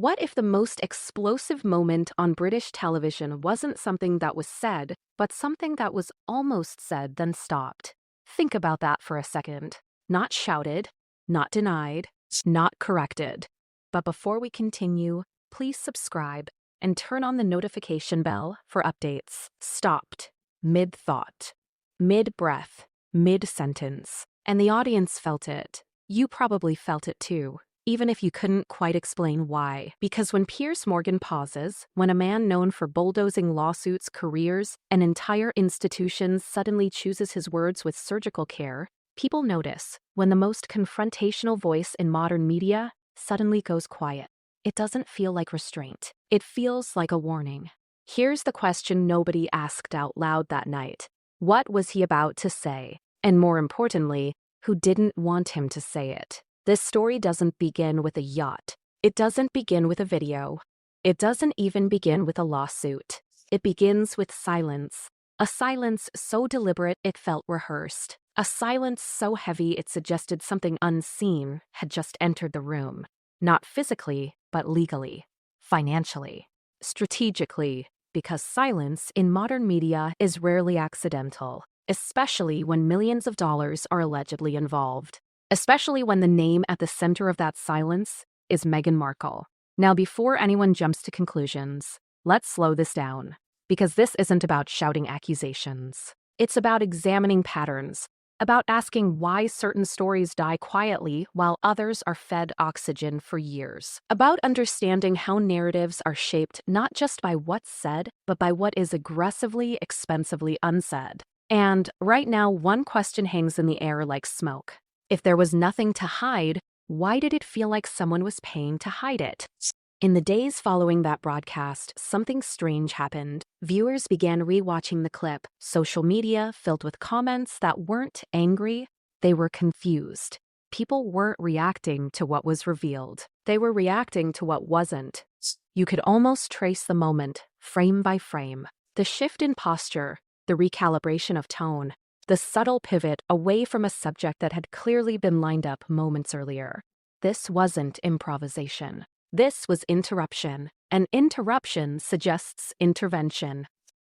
What if the most explosive moment on British television wasn't something that was said, but something that was almost said then stopped? Think about that for a second. Not shouted, not denied, not corrected. But before we continue, please subscribe and turn on the notification bell for updates. Stopped. Mid-thought. Mid-breath. Mid-sentence. And the audience felt it. You probably felt it too, even if you couldn't quite explain why. Because when Piers Morgan pauses, when a man known for bulldozing lawsuits, careers, and entire institutions suddenly chooses his words with surgical care, people notice. When the most confrontational voice in modern media suddenly goes quiet, it doesn't feel like restraint. It feels like a warning. Here's the question nobody asked out loud that night. What was he about to say? And more importantly, who didn't want him to say it? This story doesn't begin with a yacht. It doesn't begin with a video. It doesn't even begin with a lawsuit. It begins with silence. A silence so deliberate it felt rehearsed. A silence so heavy it suggested something unseen had just entered the room. Not physically, but legally, financially, strategically, because silence in modern media is rarely accidental, especially when millions of dollars are allegedly involved. Especially when the name at the center of that silence is Meghan Markle. Now, before anyone jumps to conclusions, let's slow this down, because this isn't about shouting accusations. It's about examining patterns, about asking why certain stories die quietly while others are fed oxygen for years, about understanding how narratives are shaped not just by what's said, but by what is aggressively, expensively unsaid. And right now, one question hangs in the air like smoke. If there was nothing to hide, why did it feel like someone was paying to hide it? In the days following that broadcast, something strange happened. Viewers began rewatching the clip. Social media filled with comments that weren't angry, they were confused. People weren't reacting to what was revealed. They were reacting to what wasn't. You could almost trace the moment, frame by frame. The shift in posture, the recalibration of tone, the subtle pivot away from a subject that had clearly been lined up moments earlier. This wasn't improvisation. This was interruption, and interruption suggests intervention.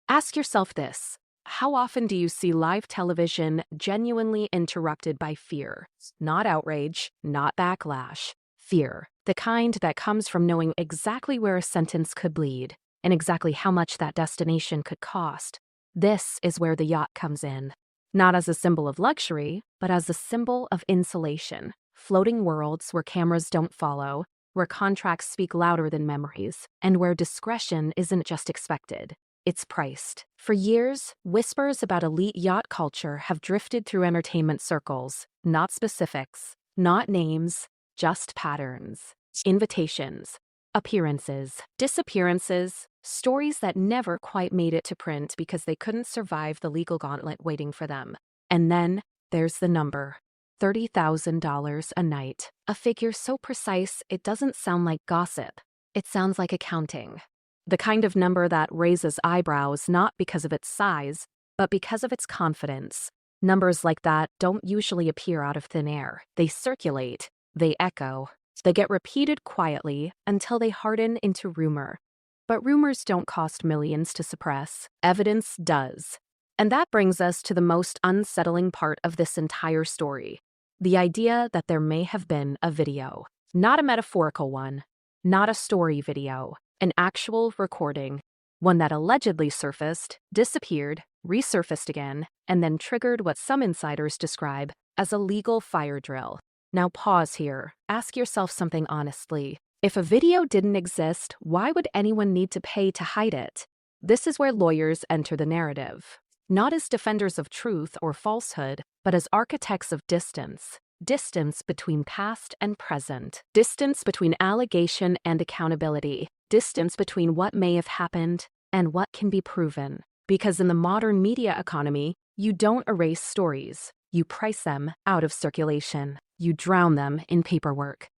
Ask yourself this: how often do you see live television genuinely interrupted by fear? Not outrage, not backlash. Fear, the kind that comes from knowing exactly where a sentence could lead, and exactly how much that destination could cost. This is where the yacht comes in. Not as a symbol of luxury, but as a symbol of insulation. Floating worlds where cameras don't follow, where contracts speak louder than memories, and where discretion isn't just expected, it's priced. For years, whispers about elite yacht culture have drifted through entertainment circles. Not specifics, not names, just patterns. Invitations, appearances, disappearances, stories that never quite made it to print because they couldn't survive the legal gauntlet waiting for them. And then there's the number. $30,000 a night. A figure so precise it doesn't sound like gossip. It sounds like accounting. The kind of number that raises eyebrows not because of its size, but because of its confidence. Numbers like that don't usually appear out of thin air. They circulate, they echo, they get repeated quietly until they harden into rumor. But rumors don't cost millions to suppress. Evidence does. And that brings us to the most unsettling part of this entire story. The idea that there may have been a video. Not a metaphorical one. Not a story video. An actual recording. One that allegedly surfaced, disappeared, resurfaced again, and then triggered what some insiders describe as a legal fire drill. Now pause here. Ask yourself something honestly. If a video didn't exist, why would anyone need to pay to hide it? This is where lawyers enter the narrative. Not as defenders of truth or falsehood, but as architects of distance. Distance between past and present. Distance between allegation and accountability. Distance between what may have happened and what can be proven. Because in the modern media economy, you don't erase stories. You price them out of circulation. You drown them in paperwork.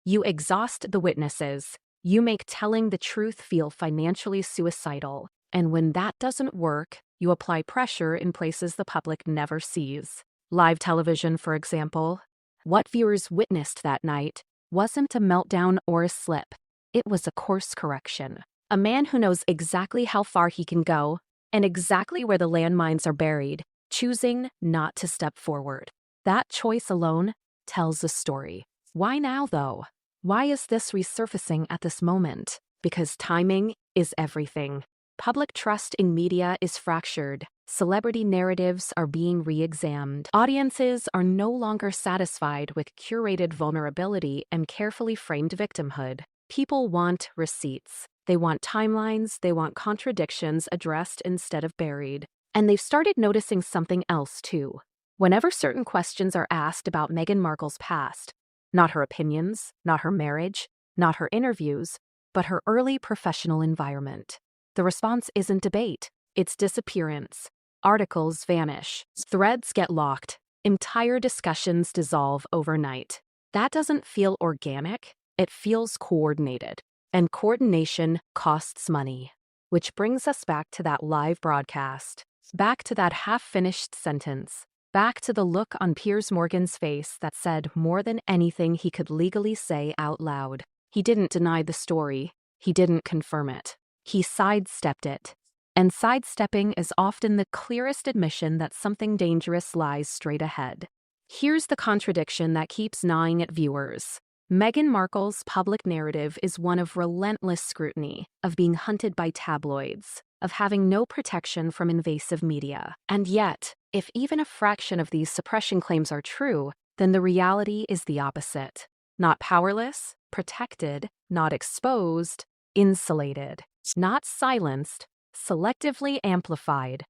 You exhaust the witnesses. You make telling the truth feel financially suicidal. And when that doesn't work, you apply pressure in places the public never sees. Live television, for example. What viewers witnessed that night wasn't a meltdown or a slip. It was a course correction. A man who knows exactly how far he can go and exactly where the landmines are buried, choosing not to step forward. That choice alone tells a story. Why now, though? Why is this resurfacing at this moment? Because timing is everything. Public trust in media is fractured. Celebrity narratives are being re-examined. Audiences are no longer satisfied with curated vulnerability and carefully framed victimhood. People want receipts. They want timelines. They want contradictions addressed instead of buried. And they've started noticing something else, too. Whenever certain questions are asked about Meghan Markle's past, not her opinions, not her marriage, not her interviews, but her early professional environment, the response isn't debate, it's disappearance. Articles vanish, threads get locked, entire discussions dissolve overnight. That doesn't feel organic, it feels coordinated. And coordination costs money. Which brings us back to that live broadcast, back to that half-finished sentence, back to the look on Piers Morgan's face that said more than anything he could legally say out loud. He didn't deny the story, he didn't confirm it. He sidestepped it. And sidestepping is often the clearest admission that something dangerous lies straight ahead. Here's the contradiction that keeps gnawing at viewers. Meghan Markle's public narrative is one of relentless scrutiny, of being hunted by tabloids, of having no protection from invasive media. And yet, if even a fraction of these suppression claims are true, then the reality is the opposite. Not powerless, protected, not exposed, insulated. Not silenced, selectively amplified.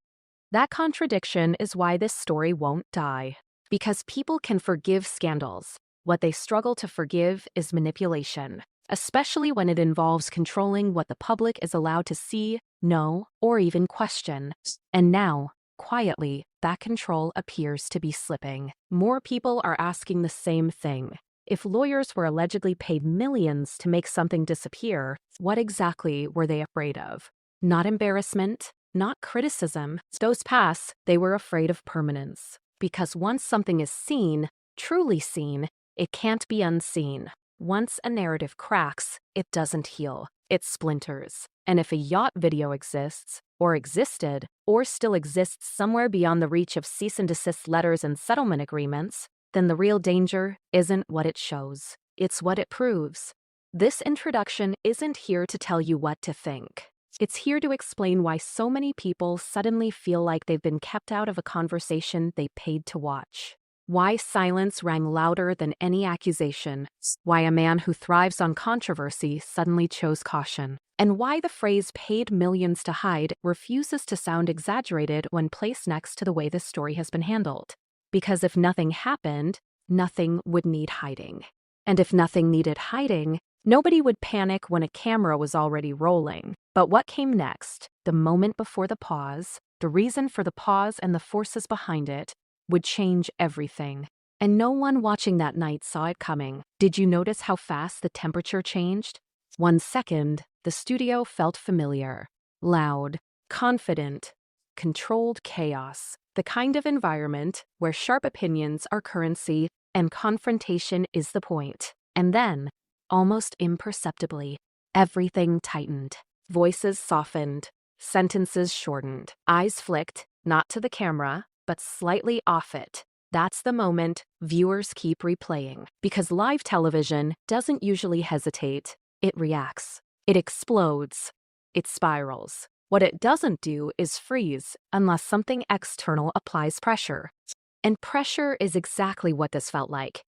That contradiction is why this story won't die. Because people can forgive scandals. What they struggle to forgive is manipulation, especially when it involves controlling what the public is allowed to see, know, or even question. And now, quietly, that control appears to be slipping. More people are asking the same thing. If lawyers were allegedly paid millions to make something disappear, what exactly were they afraid of? Not embarrassment, not criticism. Those pass, they were afraid of permanence. Because once something is seen, truly seen, it can't be unseen. Once a narrative cracks, it doesn't heal. It splinters. And if a Yacht video exists, or existed, or still exists somewhere beyond the reach of cease and desist letters and settlement agreements, then the real danger isn't what it shows. It's what it proves. This introduction isn't here to tell you what to think. It's here to explain why so many people suddenly feel like they've been kept out of a conversation they paid to watch. Why silence rang louder than any accusation. Why a man who thrives on controversy suddenly chose caution. And why the phrase paid millions to hide refuses to sound exaggerated when placed next to the way this story has been handled. Because if nothing happened, nothing would need hiding. And if nothing needed hiding, nobody would panic when a camera was already rolling. But what came next, the moment before the pause, the reason for the pause and the forces behind it, would change everything. And no one watching that night saw it coming. Did you notice how fast the temperature changed? 1 second, the studio felt familiar, loud, confident, controlled chaos. The kind of environment where sharp opinions are currency and confrontation is the point. And then, almost imperceptibly, everything tightened. Voices softened, sentences shortened, eyes flicked, not to the camera, but slightly off it. That's the moment viewers keep replaying. Because live television doesn't usually hesitate, it reacts. It explodes. It spirals. What it doesn't do is freeze unless something external applies pressure. And pressure is exactly what this felt like.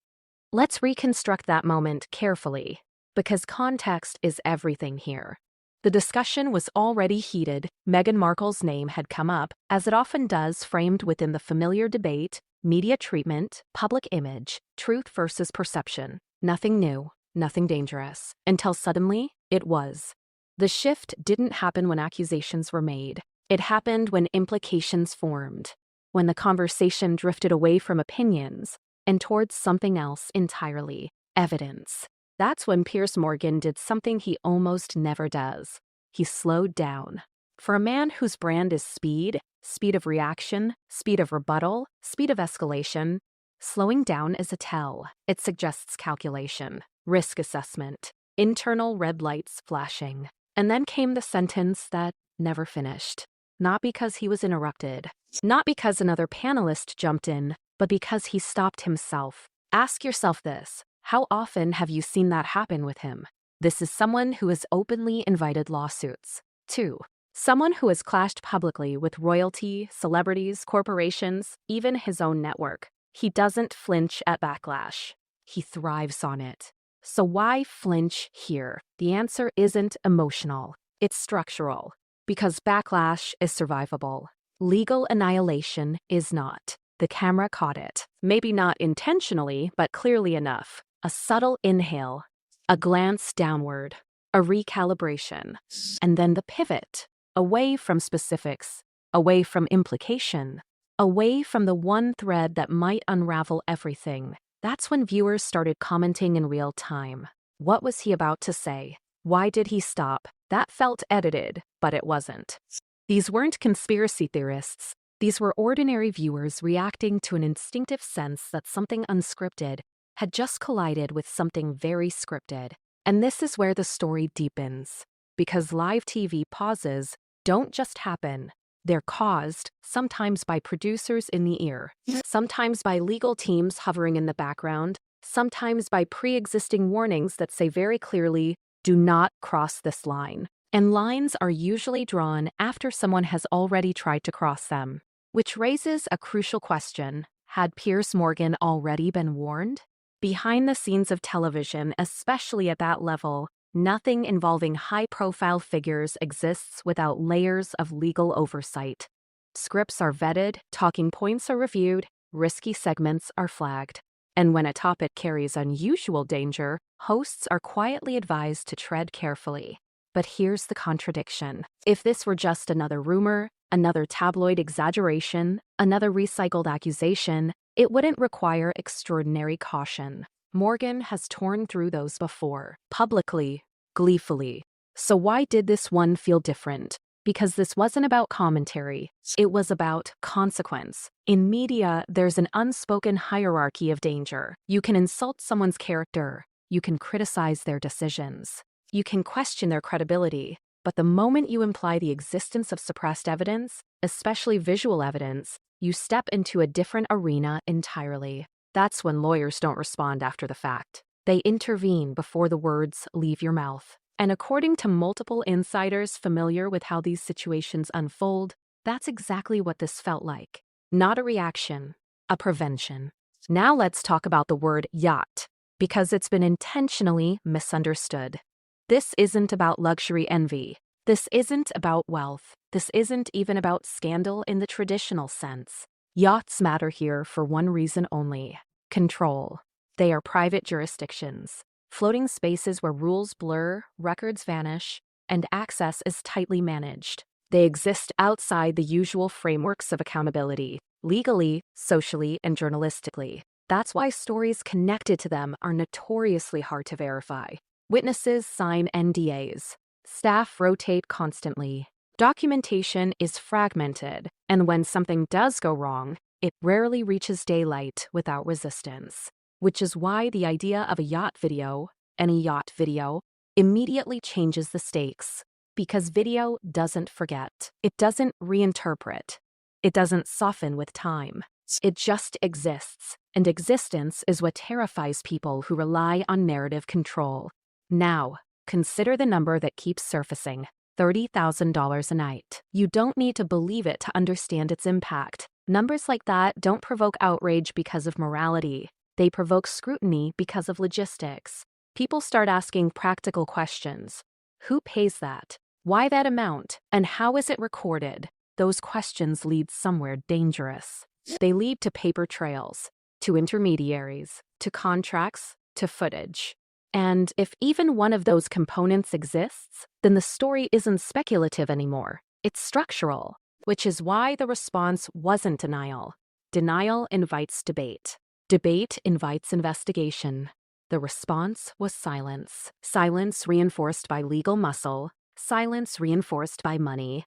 Let's reconstruct that moment carefully, because context is everything here. The discussion was already heated. Meghan Markle's name had come up, as it often does, framed within the familiar debate, media treatment, public image, truth versus perception. Nothing new, nothing dangerous, until suddenly it was. The shift didn't happen when accusations were made. It happened when implications formed, when the conversation drifted away from opinions and towards something else entirely, evidence. That's when Piers Morgan did something he almost never does. He slowed down. For a man whose brand is speed, speed of reaction, speed of rebuttal, speed of escalation, slowing down is a tell. It suggests calculation, risk assessment. internal red lights flashing. And then came the sentence that never finished. Not because he was interrupted, not because another panelist jumped in, but because he stopped himself. Ask yourself this: how often have you seen that happen with him? This is someone who has openly invited lawsuits. 2. Someone who has clashed publicly with royalty, celebrities, corporations, even his own network. He doesn't flinch at backlash. He thrives on it. So why flinch here? The answer isn't emotional. It's structural. Because backlash is survivable. Legal annihilation is not. The camera caught it. Maybe not intentionally, but clearly enough. A subtle inhale, a glance downward, a recalibration, and then the pivot, away from specifics, away from implication, away from the one thread that might unravel everything. That's when viewers started commenting in real time. What was he about to say? Why did he stop? That felt edited, but it wasn't. These weren't conspiracy theorists. These were ordinary viewers reacting to an instinctive sense that something unscripted had just collided with something very scripted. And this is where the story deepens. Because live TV pauses don't just happen. They're caused, sometimes by producers in the ear, sometimes by legal teams hovering in the background, sometimes by pre-existing warnings that say very clearly, do not cross this line. And lines are usually drawn after someone has already tried to cross them. Which raises a crucial question. Had Piers Morgan already been warned? Behind the scenes of television, especially at that level, nothing involving high-profile figures exists without layers of legal oversight. Scripts are vetted, talking points are reviewed, risky segments are flagged. And when a topic carries unusual danger, hosts are quietly advised to tread carefully. But here's the contradiction. If this were just another rumor, another tabloid exaggeration, another recycled accusation, it wouldn't require extraordinary caution. Morgan has torn through those before, publicly, gleefully. So why did this one feel different? Because this wasn't about commentary. It was about consequence. In media, there's an unspoken hierarchy of danger. You can insult someone's character. You can criticize their decisions. You can question their credibility. But the moment you imply the existence of suppressed evidence, especially visual evidence, you step into a different arena entirely. That's when lawyers don't respond after the fact. They intervene before the words leave your mouth. And according to multiple insiders familiar with how these situations unfold, that's exactly what this felt like. Not a reaction, a prevention. Now let's talk about the word yacht, because it's been intentionally misunderstood. This isn't about luxury envy. This isn't about wealth. This isn't even about scandal in the traditional sense. Yachts matter here for one reason only: control. They are private jurisdictions, floating spaces where rules blur, records vanish, and access is tightly managed. They exist outside the usual frameworks of accountability, legally, socially, and journalistically. That's why stories connected to them are notoriously hard to verify. Witnesses sign NDAs. Staff rotate constantly. Documentation is fragmented, and when something does go wrong, it rarely reaches daylight without resistance. Which is why the idea of a yacht video, any yacht video, immediately changes the stakes. Because video doesn't forget. It doesn't reinterpret. It doesn't soften with time. It just exists, and existence is what terrifies people who rely on narrative control. Now, consider the number that keeps surfacing: $30,000 a night. You don't need to believe it to understand its impact. Numbers like that don't provoke outrage because of morality. They provoke scrutiny because of logistics. People start asking practical questions. Who pays that? Why that amount? And how is it recorded? Those questions lead somewhere dangerous. They lead to paper trails, to intermediaries, to contracts, to footage. And if even one of those components exists, then the story isn't speculative anymore. It's structural, which is why the response wasn't denial. Denial invites debate. Debate invites investigation. The response was silence. Silence reinforced by legal muscle. Silence reinforced by money.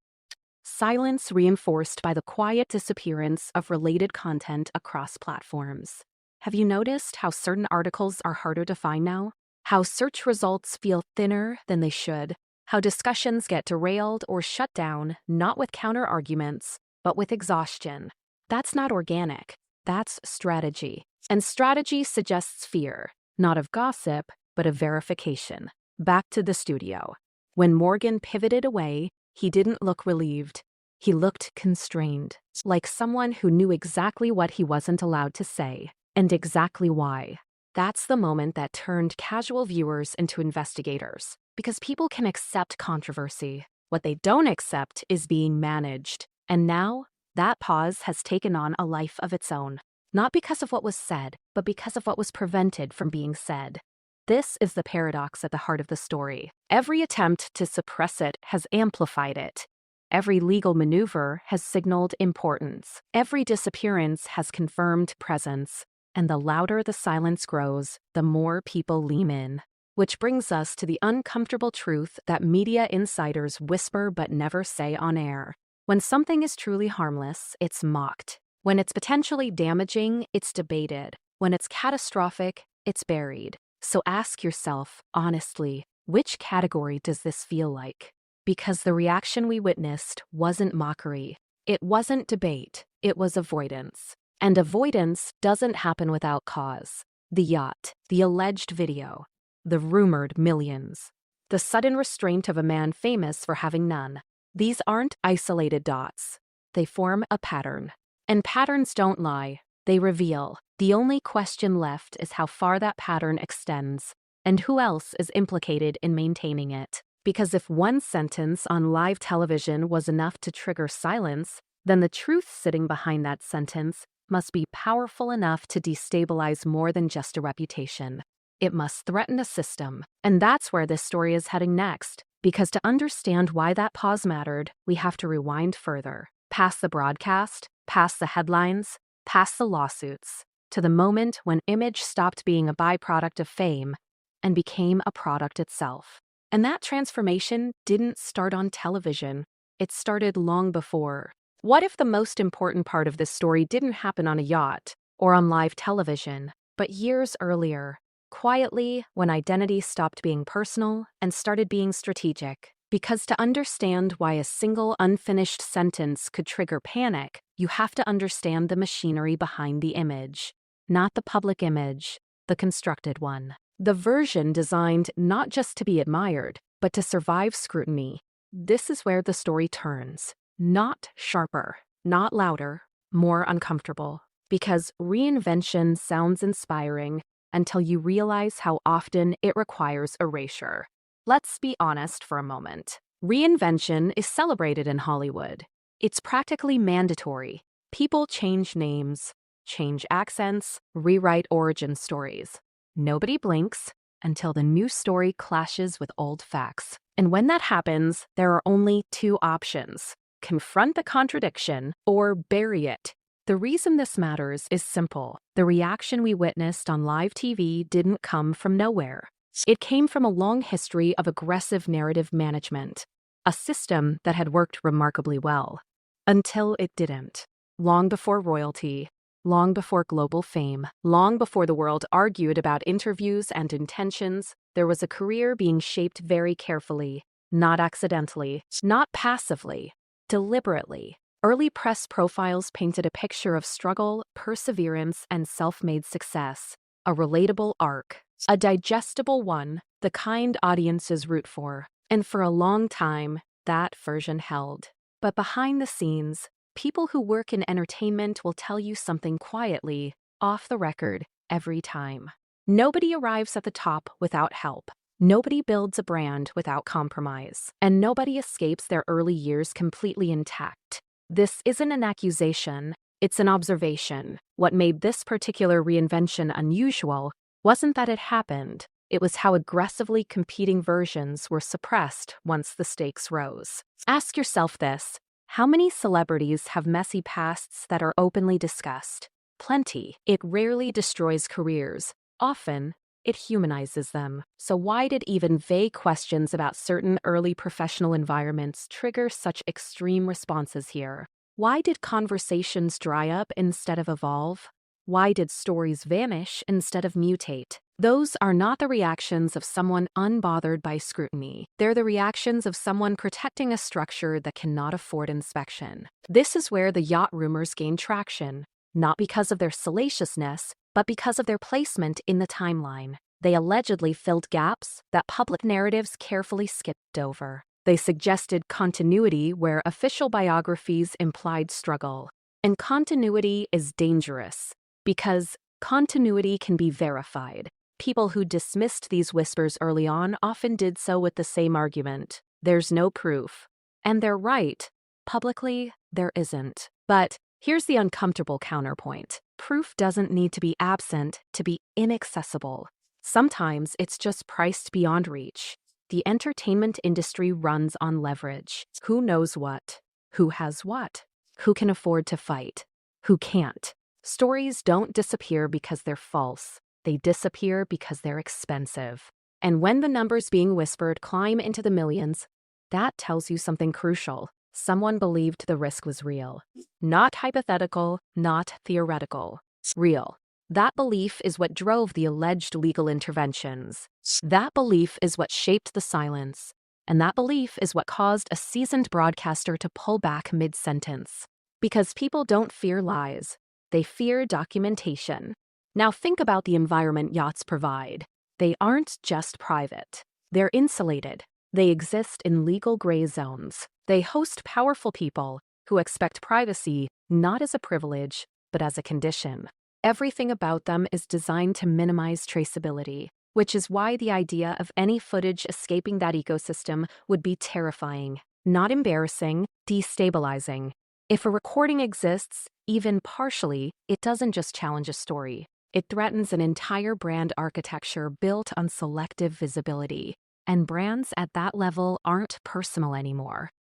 Silence reinforced by the quiet disappearance of related content across platforms. Have you noticed how certain articles are harder to find now? how search results feel thinner than they should, how discussions get derailed or shut down not with counter-arguments, but with exhaustion. That's not organic. That's strategy. And strategy suggests fear, not of gossip, but of verification. Back to the studio. When Morgan pivoted away, he didn't look relieved. He looked constrained, like someone who knew exactly what he wasn't allowed to say, and exactly why. That's the moment that turned casual viewers into investigators, because people can accept controversy. What they don't accept is being managed. And now, that pause has taken on a life of its own. Not because of what was said, but because of what was prevented from being said. This is the paradox at the heart of the story. Every attempt to suppress it has amplified it. Every legal maneuver has signaled importance. Every disappearance has confirmed presence. And the louder the silence grows, the more people lean in. Which brings us to the uncomfortable truth that media insiders whisper but never say on air. When something is truly harmless, it's mocked. When it's potentially damaging, it's debated. When it's catastrophic, it's buried. So ask yourself, honestly, which category does this feel like? Because the reaction we witnessed wasn't mockery. It wasn't debate. It was avoidance. And avoidance doesn't happen without cause. The yacht, the alleged video, the rumored millions, the sudden restraint of a man famous for having none. These aren't isolated dots. They form a pattern. And patterns don't lie. They reveal. The only question left is how far that pattern extends, and who else is implicated in maintaining it. Because if one sentence on live television was enough to trigger silence, then the truth sitting behind that sentence must be powerful enough to destabilize more than just a reputation. It must threaten a system. And that's where this story is heading next. Because to understand why that pause mattered, we have to rewind further. Past the broadcast, past the headlines, past the lawsuits, to the moment when image stopped being a byproduct of fame and became a product itself. And that transformation didn't start on television. It started long before. What if the most important part of this story didn't happen on a yacht or on live television, but years earlier, quietly, when identity stopped being personal and started being strategic? Because to understand why a single unfinished sentence could trigger panic, you have to understand the machinery behind the image. Not the public image, the constructed one. The version designed not just to be admired, but to survive scrutiny. This is where the story turns. Not sharper, not louder, more uncomfortable. Because reinvention sounds inspiring until you realize how often it requires erasure. Let's be honest for a moment. Reinvention is celebrated in Hollywood. It's practically mandatory. People change names, change accents, rewrite origin stories. Nobody blinks until the new story clashes with old facts. And when that happens, there are only two options: confront the contradiction or bury it. The reason this matters is simple. The reaction we witnessed on live TV didn't come from nowhere. It came from a long history of aggressive narrative management, a system that had worked remarkably well. Until it didn't. Long before royalty, long before global fame, long before the world argued about interviews and intentions, there was a career being shaped very carefully, not accidentally, not passively, deliberately. Early press profiles painted a picture of struggle, perseverance, and self-made success, a relatable arc, a digestible one, the kind audiences root for. And for a long time, that version held. But behind the scenes, people who work in entertainment will tell you something quietly, off the record, every time. Nobody arrives at the top without help. Nobody builds a brand without compromise. And nobody escapes their early years completely intact. This isn't an accusation, it's an observation. What made this particular reinvention unusual wasn't that it happened. It was how aggressively competing versions were suppressed once the stakes rose. Ask yourself this: how many celebrities have messy pasts that are openly discussed? Plenty. It rarely destroys careers. Often, it humanizes them. So why did even vague questions about certain early professional environments trigger such extreme responses here? Why did conversations dry up instead of evolve? Why did stories vanish instead of mutate? Those are not the reactions of someone unbothered by scrutiny. They're the reactions of someone protecting a structure that cannot afford inspection. This is where the yacht rumors gain traction, not because of their salaciousness, but because of their placement in the timeline. They allegedly filled gaps that public narratives carefully skipped over. They suggested continuity where official biographies implied struggle. And continuity is dangerous, because continuity can be verified. People who dismissed these whispers early on often did so with the same argument. There's no proof. And they're right. Publicly, there isn't. But here's the uncomfortable counterpoint. Proof doesn't need to be absent to be inaccessible. Sometimes it's just priced beyond reach. The entertainment industry runs on leverage. Who knows what? Who has what? Who can afford to fight? Who can't? Stories don't disappear because they're false. They disappear because they're expensive. And when the numbers being whispered climb into the millions, that tells you something crucial. Someone believed the risk was real. Not hypothetical, not theoretical. Real. That belief is what drove the alleged legal interventions. That belief is what shaped the silence. And that belief is what caused a seasoned broadcaster to pull back mid-sentence. Because people don't fear lies. They fear documentation. Now think about the environment yachts provide. They aren't just private. They're insulated. They exist in legal gray zones. They host powerful people who expect privacy not as a privilege, but as a condition. Everything about them is designed to minimize traceability, which is why the idea of any footage escaping that ecosystem would be terrifying, not embarrassing, destabilizing. If a recording exists, even partially, it doesn't just challenge a story. It threatens an entire brand architecture built on selective visibility. And brands at that level aren't personal anymore.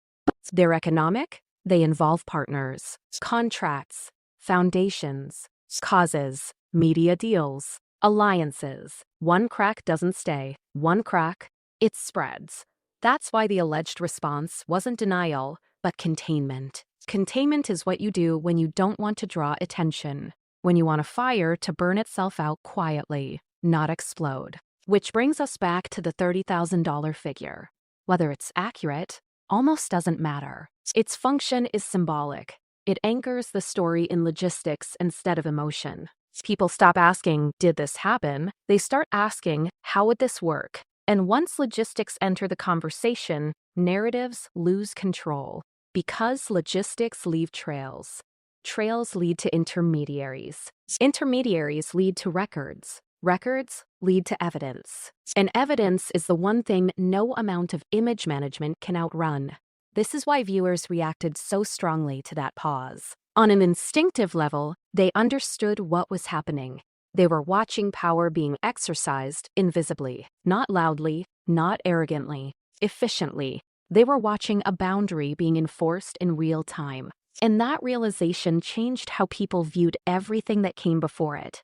They're economic. They involve partners, contracts, foundations, causes, media deals, alliances. One crack doesn't stay. One crack, it spreads. That's why the alleged response wasn't denial, but containment. Containment is what you do when you don't want to draw attention, when you want a fire to burn itself out quietly, not explode. Which brings us back to the $30,000 figure. Whether it's accurate, almost doesn't matter. Its function is symbolic. It anchors the story in logistics instead of emotion. People stop asking, did this happen? They start asking, how would this work? And once logistics enter the conversation, narratives lose control. Because logistics leave trails. Trails lead to intermediaries. Intermediaries lead to records. Records lead to evidence. And evidence is the one thing no amount of image management can outrun. This is why viewers reacted so strongly to that pause. On an instinctive level, they understood what was happening. They were watching power being exercised invisibly, not loudly, not arrogantly, efficiently. They were watching a boundary being enforced in real time. And that realization changed how people viewed everything that came before it.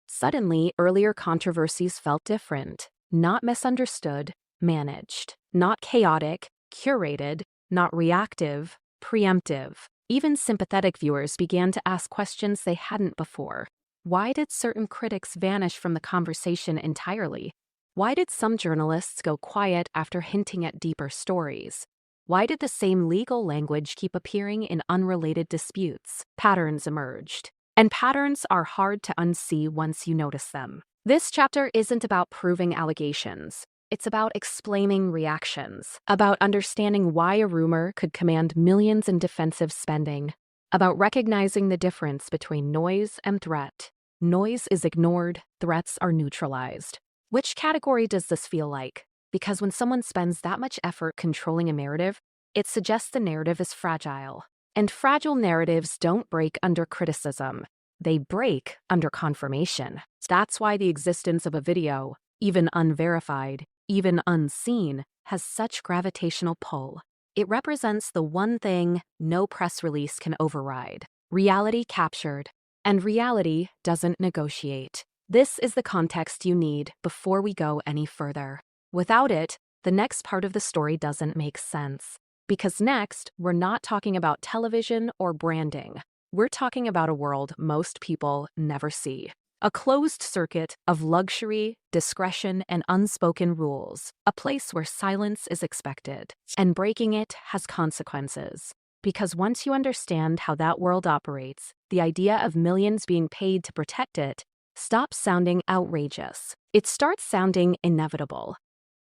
Suddenly, earlier controversies felt different, not misunderstood, managed, not chaotic, curated, not reactive, preemptive. Even sympathetic viewers began to ask questions they hadn't before. Why did certain critics vanish from the conversation entirely? Why did some journalists go quiet after hinting at deeper stories? Why did the same legal language keep appearing in unrelated disputes? Patterns emerged. And patterns are hard to unsee once you notice them. This chapter isn't about proving allegations. It's about explaining reactions, about understanding why a rumor could command millions in defensive spending, about recognizing the difference between noise and threat. Noise is ignored, threats are neutralized. Which category does this feel like? Because when someone spends that much effort controlling a narrative, it suggests the narrative is fragile. And fragile narratives don't break under criticism. They break under confirmation. That's why the existence of a video, even unverified, even unseen, has such gravitational pull. It represents the one thing no press release can override. Reality captured. And reality doesn't negotiate. This is the context you need before we go any further. Without it, the next part of the story doesn't make sense. Because next, we're not talking about television or branding. We're talking about a world most people never see. A closed circuit of luxury, discretion, and unspoken rules. A place where silence is expected, and breaking it has consequences. Because once you understand how that world operates, the idea of millions being paid to protect it stops sounding outrageous. It starts sounding inevitable.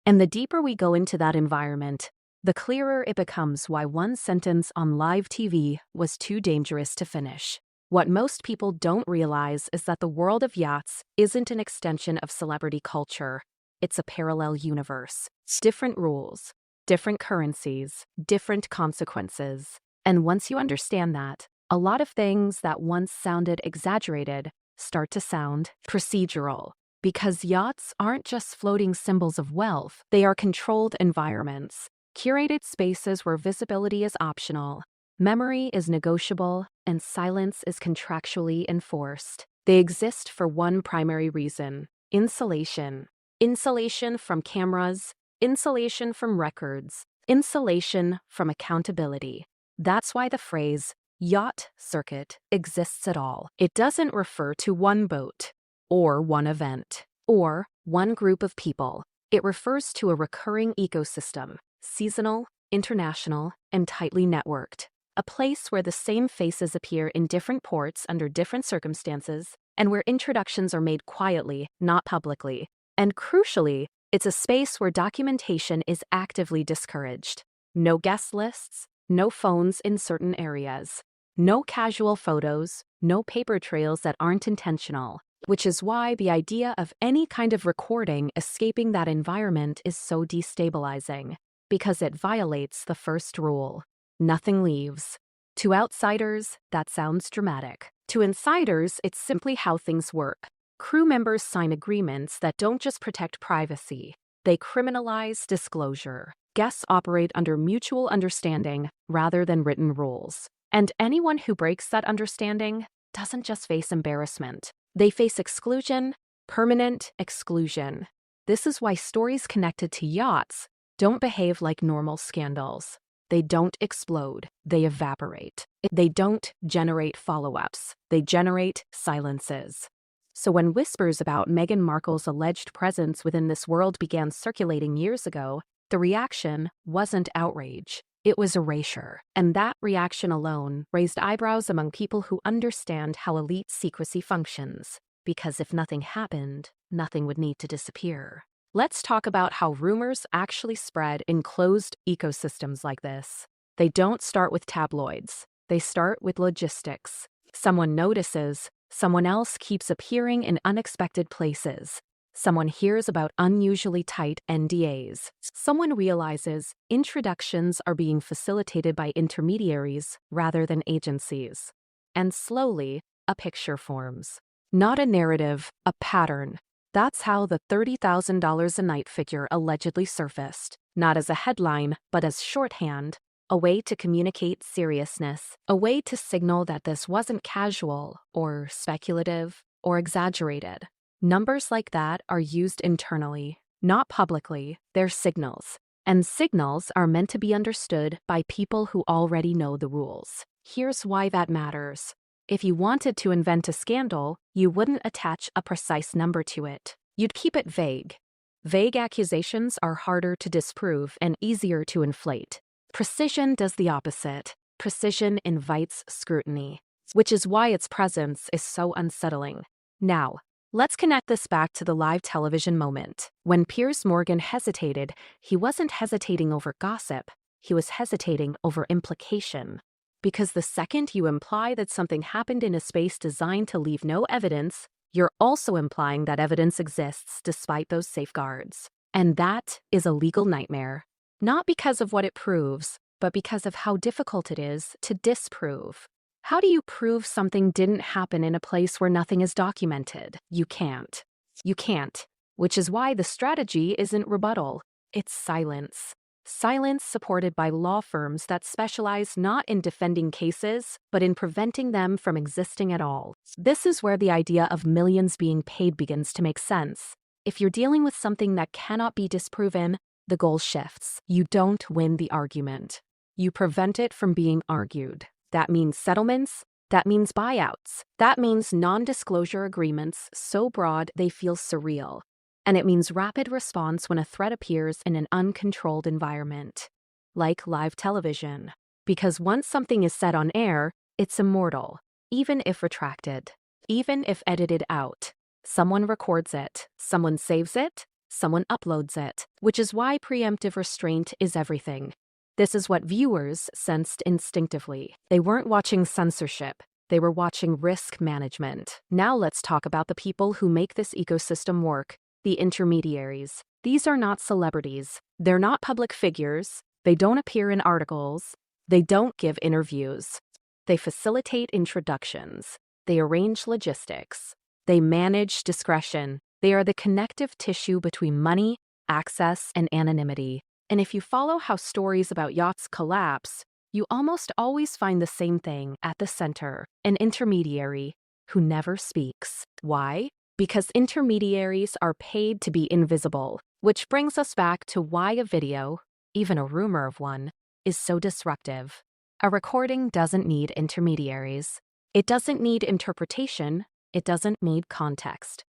And the deeper we go into that environment, the clearer it becomes why one sentence on live TV was too dangerous to finish. What most people don't realize is that the world of yachts isn't an extension of celebrity culture. It's a parallel universe. Different rules, different currencies, different consequences. And once you understand that, a lot of things that once sounded exaggerated start to sound procedural. Because yachts aren't just floating symbols of wealth, they are controlled environments, curated spaces where visibility is optional, memory is negotiable, and silence is contractually enforced. They exist for one primary reason: insulation. Insulation from cameras, insulation from records, insulation from accountability. That's why the phrase yacht circuit exists at all. It doesn't refer to one boat, or one event, or one group of people. It refers to a recurring ecosystem, seasonal, international, and tightly networked. A place where the same faces appear in different ports under different circumstances, and where introductions are made quietly, not publicly. And crucially, it's a space where documentation is actively discouraged. No guest lists, no phones in certain areas, no casual photos, no paper trails that aren't intentional. Which is why the idea of any kind of recording escaping that environment is so destabilizing, because it violates the first rule. Nothing leaves. To outsiders, that sounds dramatic. To insiders, it's simply how things work. Crew members sign agreements that don't just protect privacy, they criminalize disclosure. Guests operate under mutual understanding rather than written rules. And anyone who breaks that understanding doesn't just face embarrassment. They face exclusion, permanent exclusion. This is why stories connected to yachts don't behave like normal scandals. They don't explode, they evaporate. They don't generate follow-ups, they generate silences. So when whispers about Meghan Markle's alleged presence within this world began circulating years ago, the reaction wasn't outrage. It was erasure. And that reaction alone raised eyebrows among people who understand how elite secrecy functions. Because if nothing happened, nothing would need to disappear. Let's talk about how rumors actually spread in closed ecosystems like this. They don't start with tabloids. They start with logistics. Someone notices, someone else keeps appearing in unexpected places. Someone hears about unusually tight NDAs. Someone realizes introductions are being facilitated by intermediaries rather than agencies. And slowly, a picture forms. Not a narrative, a pattern. That's how the $30,000 a night figure allegedly surfaced, not as a headline, but as shorthand, a way to communicate seriousness, a way to signal that this wasn't casual or speculative or exaggerated. Numbers like that are used internally, not publicly. They're signals. And signals are meant to be understood by people who already know the rules. Here's why that matters. If you wanted to invent a scandal, you wouldn't attach a precise number to it. You'd keep it vague. Vague accusations are harder to disprove and easier to inflate. Precision does the opposite. Precision invites scrutiny, which is why its presence is so unsettling. Now, let's connect this back to the live television moment. When Piers Morgan hesitated, he wasn't hesitating over gossip. He was hesitating over implication. Because the second you imply that something happened in a space designed to leave no evidence, you're also implying that evidence exists despite those safeguards. And that is a legal nightmare. Not because of what it proves, but because of how difficult it is to disprove. How do you prove something didn't happen in a place where nothing is documented? You can't. You can't. Which is why the strategy isn't rebuttal. It's silence. Silence supported by law firms that specialize not in defending cases, but in preventing them from existing at all. This is where the idea of millions being paid begins to make sense. If you're dealing with something that cannot be disproven, the goal shifts. You don't win the argument. You prevent it from being argued. That means settlements, That means buyouts. That means non-disclosure agreements so broad they feel surreal. And it means rapid response when a threat appears in an uncontrolled environment, like live television. Because once something is said on air, it's immortal, even if retracted, even if edited out. Someone records it, someone saves it, someone uploads it, which is why preemptive restraint is everything. This is what viewers sensed instinctively. They weren't watching censorship. They were watching risk management. Now let's talk about the people who make this ecosystem work, the intermediaries. These are not celebrities. They're not public figures. They don't appear in articles. They don't give interviews. They facilitate introductions. They arrange logistics. They manage discretion. They are the connective tissue between money, access, and anonymity. And if you follow how stories about yachts collapse, you almost always find the same thing at the center, an intermediary who never speaks. Why? Because intermediaries are paid to be invisible, which brings us back to why a video, even a rumor of one, is so disruptive. A recording doesn't need intermediaries. It doesn't need interpretation. It doesn't need context.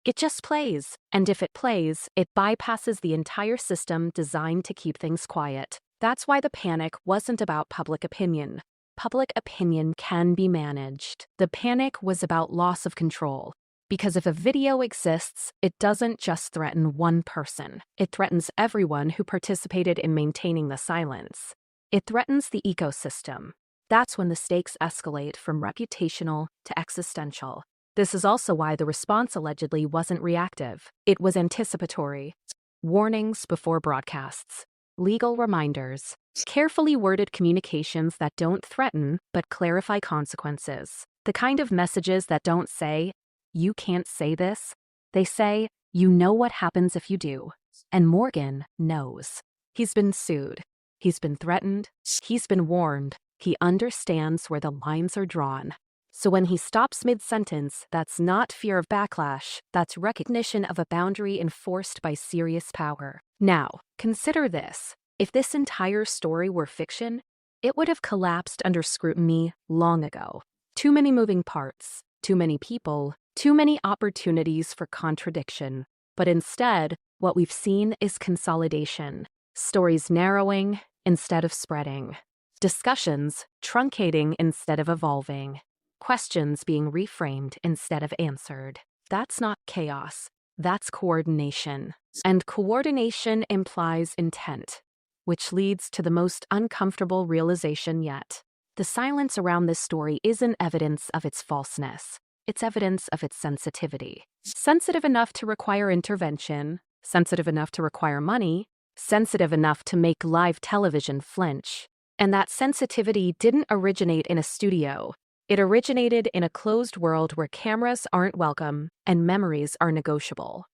It just plays, and if it plays, it bypasses the entire system designed to keep things quiet. That's why the panic wasn't about public opinion. Public opinion can be managed. The panic was about loss of control. Because if a video exists, it doesn't just threaten one person. It threatens everyone who participated in maintaining the silence. It threatens the ecosystem. That's when the stakes escalate from reputational to existential. This is also why the response allegedly wasn't reactive. It was anticipatory. Warnings before broadcasts. Legal reminders. Carefully worded communications that don't threaten but clarify consequences. The kind of messages that don't say, "You can't say this." They say, "You know what happens if you do." And Morgan knows. He's been sued. He's been threatened. He's been warned. He understands where the lines are drawn. So when he stops mid-sentence, that's not fear of backlash, that's recognition of a boundary enforced by serious power. Now, consider this. If this entire story were fiction, it would have collapsed under scrutiny long ago. Too many moving parts, too many people, too many opportunities for contradiction. But instead, what we've seen is consolidation. Stories narrowing instead of spreading. Discussions truncating instead of evolving. Questions being reframed instead of answered. That's not chaos. That's coordination. And coordination implies intent, which leads to the most uncomfortable realization yet. The silence around this story isn't evidence of its falseness. It's evidence of its sensitivity. Sensitive enough to require intervention, sensitive enough to require money, sensitive enough to make live television flinch. And that sensitivity didn't originate in a studio. It originated in a closed world where cameras aren't welcome and memories are negotiable.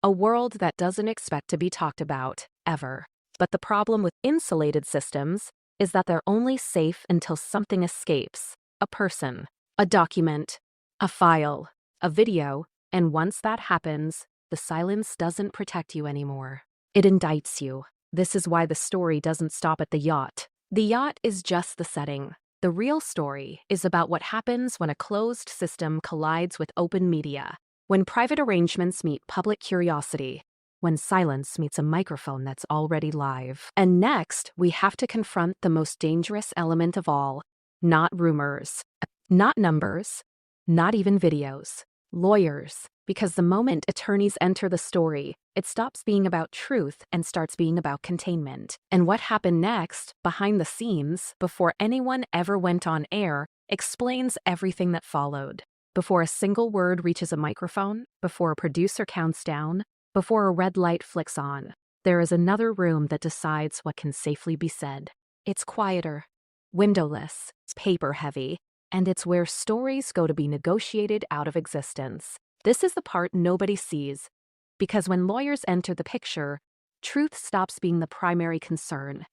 A world that doesn't expect to be talked about, ever. But the problem with insulated systems is that they're only safe until something escapes. A person, a document, a file, a video, and once that happens, the silence doesn't protect you anymore. It indicts you. This is why the story doesn't stop at the yacht. The yacht is just the setting. The real story is about what happens when a closed system collides with open media, when private arrangements meet public curiosity, when silence meets a microphone that's already live. And next, we have to confront the most dangerous element of all, not rumors, not numbers, not even videos, lawyers. Because the moment attorneys enter the story, it stops being about truth and starts being about containment. And what happened next, behind the scenes, before anyone ever went on air, explains everything that followed. Before a single word reaches a microphone, before a producer counts down, before a red light flicks on, there is another room that decides what can safely be said. It's quieter, windowless, paper-heavy, and it's where stories go to be negotiated out of existence. This is the part nobody sees, because when lawyers enter the picture, truth stops being the primary concern.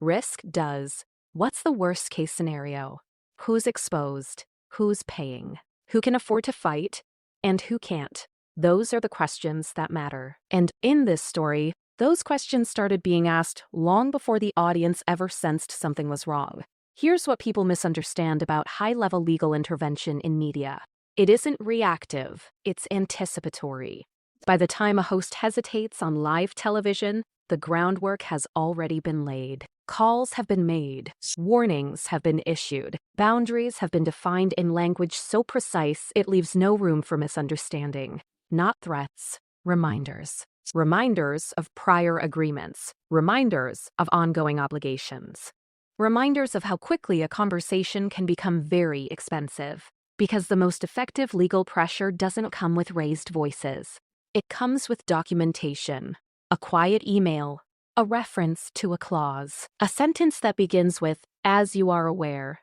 Risk does. What's the worst-case scenario? Who's exposed? Who's paying? Who can afford to fight? And who can't? Those are the questions that matter. And in this story, those questions started being asked long before the audience ever sensed something was wrong. Here's what people misunderstand about high-level legal intervention in media. It isn't reactive, it's anticipatory. By the time a host hesitates on live television, the groundwork has already been laid. Calls have been made, warnings have been issued, boundaries have been defined in language so precise it leaves no room for misunderstanding. Not threats, reminders. Reminders of prior agreements, reminders of ongoing obligations. Reminders of how quickly a conversation can become very expensive. Because the most effective legal pressure doesn't come with raised voices. It comes with documentation, a quiet email, a reference to a clause, a sentence that begins with, "as you are aware."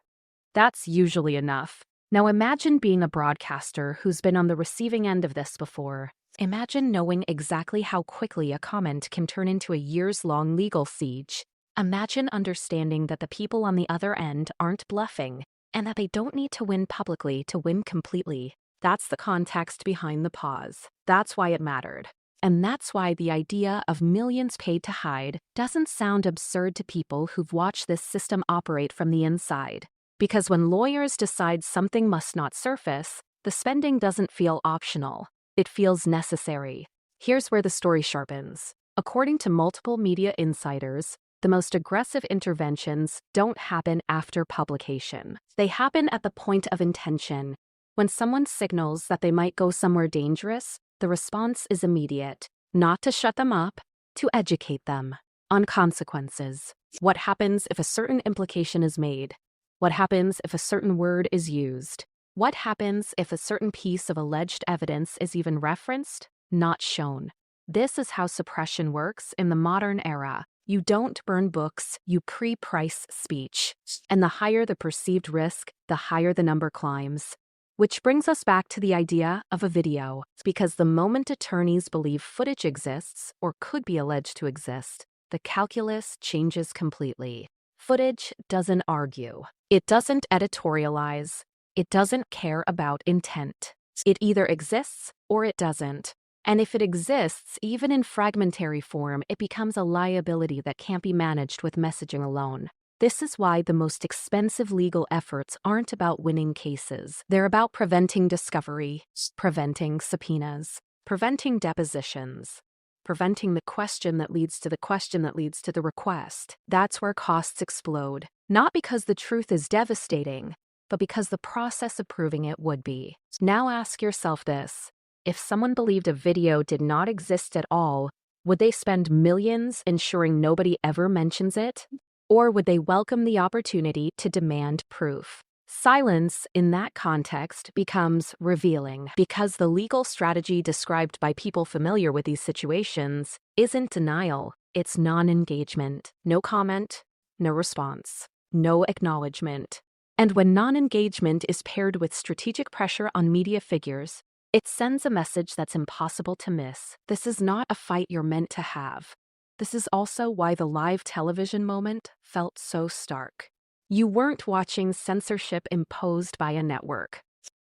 That's usually enough. Now imagine being a broadcaster who's been on the receiving end of this before. Imagine knowing exactly how quickly a comment can turn into a years-long legal siege. Imagine understanding that the people on the other end aren't bluffing, and that they don't need to win publicly to win completely. That's the context behind the pause. That's why it mattered. And that's why the idea of millions paid to hide doesn't sound absurd to people who've watched this system operate from the inside. Because when lawyers decide something must not surface, the spending doesn't feel optional. It feels necessary. Here's where the story sharpens. According to multiple media insiders, the most aggressive interventions don't happen after publication. They happen at the point of intention. When someone signals that they might go somewhere dangerous, the response is immediate. Not to shut them up, to educate them on consequences. What happens if a certain implication is made? What happens if a certain word is used? What happens if a certain piece of alleged evidence is even referenced, not shown? This is how suppression works in the modern era. You don't burn books, you pre-price speech. And the higher the perceived risk, the higher the number climbs. Which brings us back to the idea of a video, because the moment attorneys believe footage exists, or could be alleged to exist, the calculus changes completely. Footage doesn't argue. It doesn't editorialize. It doesn't care about intent. It either exists or it doesn't. And if it exists, even in fragmentary form, it becomes a liability that can't be managed with messaging alone. This is why the most expensive legal efforts aren't about winning cases. They're about preventing discovery, preventing subpoenas, preventing depositions, preventing the question that leads to the question that leads to the request. That's where costs explode. Not because the truth is devastating, but because the process of proving it would be. Now ask yourself this. If someone believed a video did not exist at all, would they spend millions ensuring nobody ever mentions it? Or would they welcome the opportunity to demand proof? Silence in that context becomes revealing, because the legal strategy described by people familiar with these situations isn't denial, it's non-engagement. No comment, no response, no acknowledgement. And when non-engagement is paired with strategic pressure on media figures, it sends a message that's impossible to miss. This is not a fight you're meant to have. This is also why the live television moment felt so stark. You weren't watching censorship imposed by a network.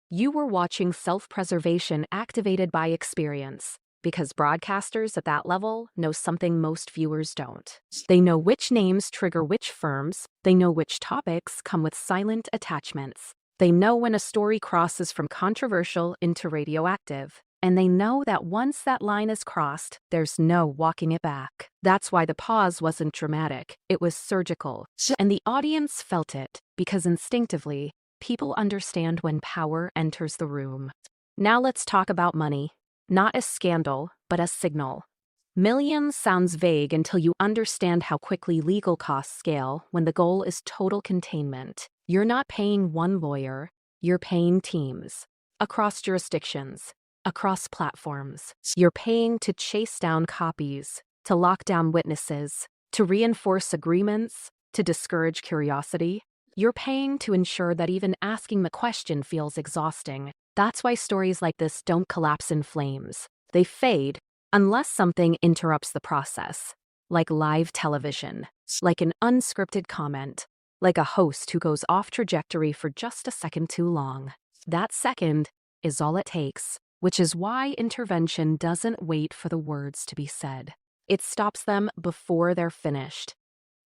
You were watching self-preservation activated by experience, because broadcasters at that level know something most viewers don't. They know which names trigger which firms, they know which topics come with silent attachments. They know when a story crosses from controversial into radioactive. And they know that once that line is crossed, there's no walking it back. That's why the pause wasn't dramatic, it was surgical. And the audience felt it, because instinctively, people understand when power enters the room. Now let's talk about money. Not a scandal, but a signal. Millions sounds vague until you understand how quickly legal costs scale when the goal is total containment. You're not paying one lawyer, you're paying teams. Across jurisdictions. Across platforms. You're paying to chase down copies, to lock down witnesses, to reinforce agreements, to discourage curiosity. You're paying to ensure that even asking the question feels exhausting. That's why stories like this don't collapse in flames. They fade unless something interrupts the process, like live television, like an unscripted comment, like a host who goes off trajectory for just a second too long. That second is all it takes. Which is why intervention doesn't wait for the words to be said. It stops them before they're finished.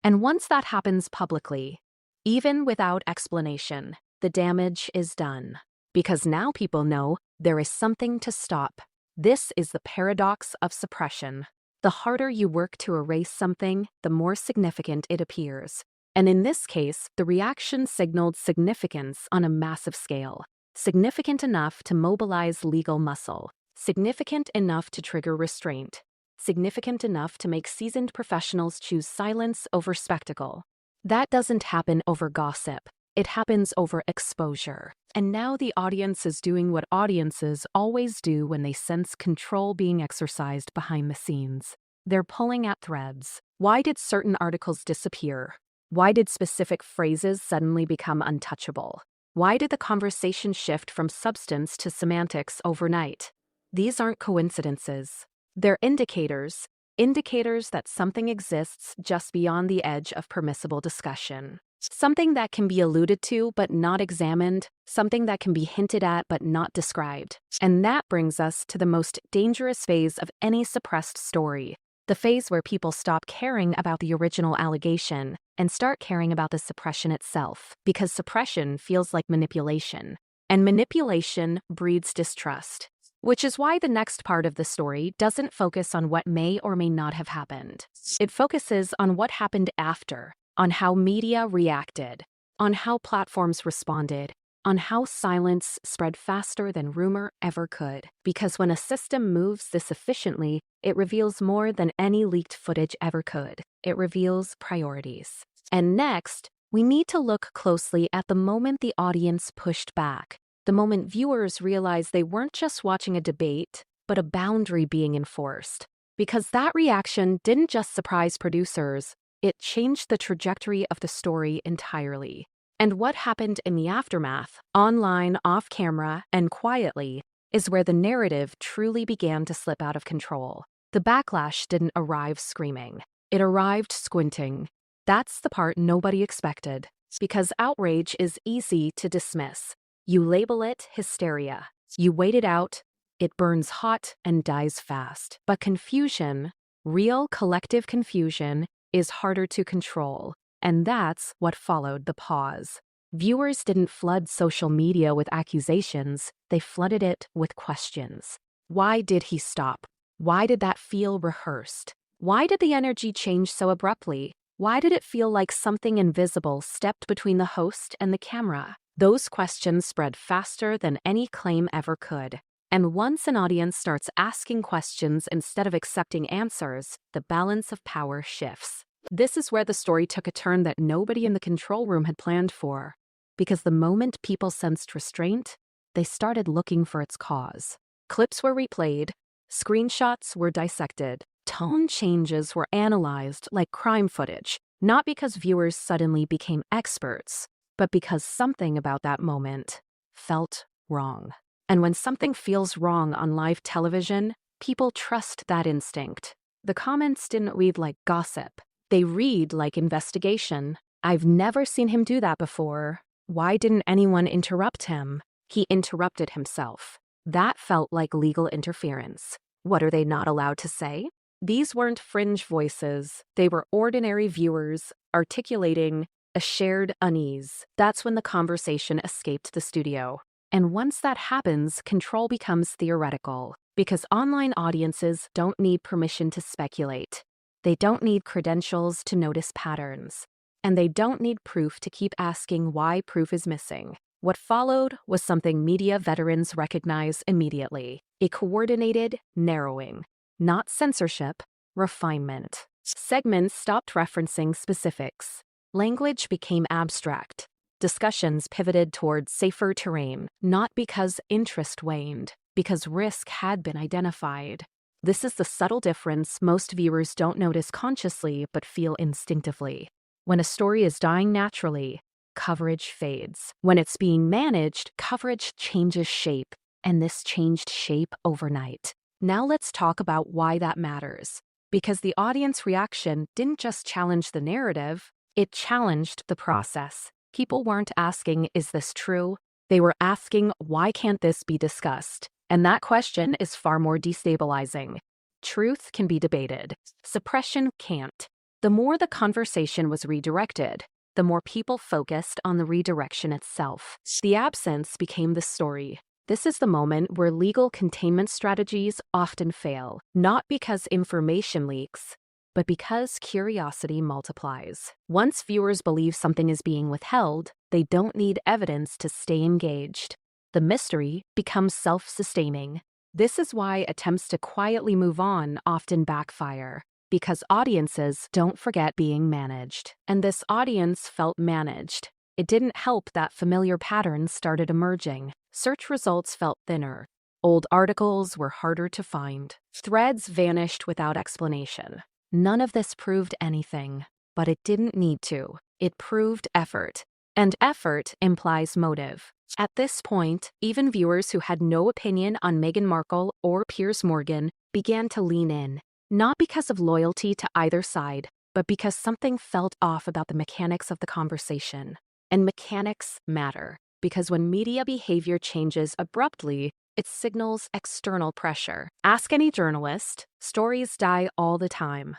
And once that happens publicly, Even without explanation, the damage is done. Because now people know there is something to stop. This is the paradox of suppression. The harder you work to erase something, the more significant it appears. And in this case, the reaction signaled significance on a massive scale. Significant enough to mobilize legal muscle. Significant enough to trigger restraint. Significant enough to make seasoned professionals choose silence over spectacle. That doesn't happen over gossip. It happens over exposure. And now the audience is doing what audiences always do when they sense control being exercised behind the scenes. They're pulling at threads. Why did certain articles disappear? Why did specific phrases suddenly become untouchable? Why did the conversation shift from substance to semantics overnight? These aren't coincidences. They're indicators that something exists just beyond the edge of permissible discussion. Something that can be alluded to but not examined, something that can be hinted at but not described. And that brings us to the most dangerous phase of any suppressed story, the phase where people stop caring about the original allegation and start caring about the suppression itself, because suppression feels like manipulation, and manipulation breeds distrust. Which is why the next part of the story doesn't focus on what may or may not have happened. It focuses on what happened after, on how media reacted, on how platforms responded, on how silence spread faster than rumor ever could. Because when a system moves this efficiently, it reveals more than any leaked footage ever could. It reveals priorities. And next, we need to look closely at the moment the audience pushed back. The moment viewers realized they weren't just watching a debate, but a boundary being enforced. Because that reaction didn't just surprise producers, it changed the trajectory of the story entirely. And what happened in the aftermath, online, off camera, and quietly, is where the narrative truly began to slip out of control. The backlash didn't arrive screaming. It arrived squinting. That's the part nobody expected. Because outrage is easy to dismiss. You label it hysteria. You wait it out. It burns hot and dies fast. But confusion, real collective confusion, is harder to control. And that's what followed the pause. Viewers didn't flood social media with accusations. They flooded it with questions. Why did he stop? Why did that feel rehearsed? Why did the energy change so abruptly? Why did it feel like something invisible stepped between the host and the camera? Those questions spread faster than any claim ever could. And once an audience starts asking questions instead of accepting answers, the balance of power shifts. This is where the story took a turn that nobody in the control room had planned for. Because the moment people sensed restraint, they started looking for its cause. Clips were replayed, screenshots were dissected, tone changes were analyzed like crime footage, not because viewers suddenly became experts, but because something about that moment felt wrong. And when something feels wrong on live television, people trust that instinct. The comments didn't read like gossip. They read like investigation. I've never seen him do that before. Why didn't anyone interrupt him? He interrupted himself. That felt like legal interference. What are they not allowed to say? These weren't fringe voices. They were ordinary viewers articulating a shared unease. That's when the conversation escaped the studio. And once that happens, control becomes theoretical. Because online audiences don't need permission to speculate. They don't need credentials to notice patterns. And they don't need proof to keep asking why proof is missing. What followed was something media veterans recognize immediately: a coordinated narrowing. Not censorship, refinement. Segments stopped referencing specifics. Language became abstract. Discussions pivoted toward safer terrain, not because interest waned, because risk had been identified. This is the subtle difference most viewers don't notice consciously but feel instinctively. When a story is dying naturally, coverage fades. When it's being managed, coverage changes shape, and this changed shape overnight. Now let's talk about why that matters. Because the audience reaction didn't just challenge the narrative, it challenged the process. People weren't asking, is this true? They were asking, why can't this be discussed? And that question is far more destabilizing. Truth can be debated. Suppression can't. The more the conversation was redirected, the more people focused on the redirection itself. The absence became the story. This is the moment where legal containment strategies often fail, not because information leaks, but because curiosity multiplies. Once viewers believe something is being withheld, they don't need evidence to stay engaged. The mystery becomes self-sustaining. This is why attempts to quietly move on often backfire, because audiences don't forget being managed. And this audience felt managed. It didn't help that familiar patterns started emerging. Search results felt thinner. Old articles were harder to find. Threads vanished without explanation. None of this proved anything, but it didn't need to. It proved effort. And effort implies motive. At this point, even viewers who had no opinion on Meghan Markle or Piers Morgan began to lean in, not because of loyalty to either side, but because something felt off about the mechanics of the conversation. And mechanics matter, because when media behavior changes abruptly, it signals external pressure. Ask any journalist, stories die all the time.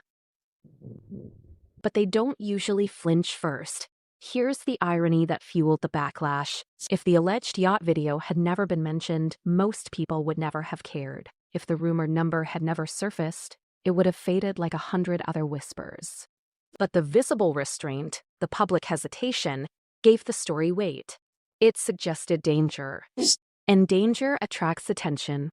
But they don't usually flinch first. Here's the irony that fueled the backlash. If the alleged yacht video had never been mentioned, most people would never have cared. If the rumored number had never surfaced, it would have faded like 100 other whispers. But the visible restraint, the public hesitation, gave the story weight. It suggested danger. And danger attracts attention.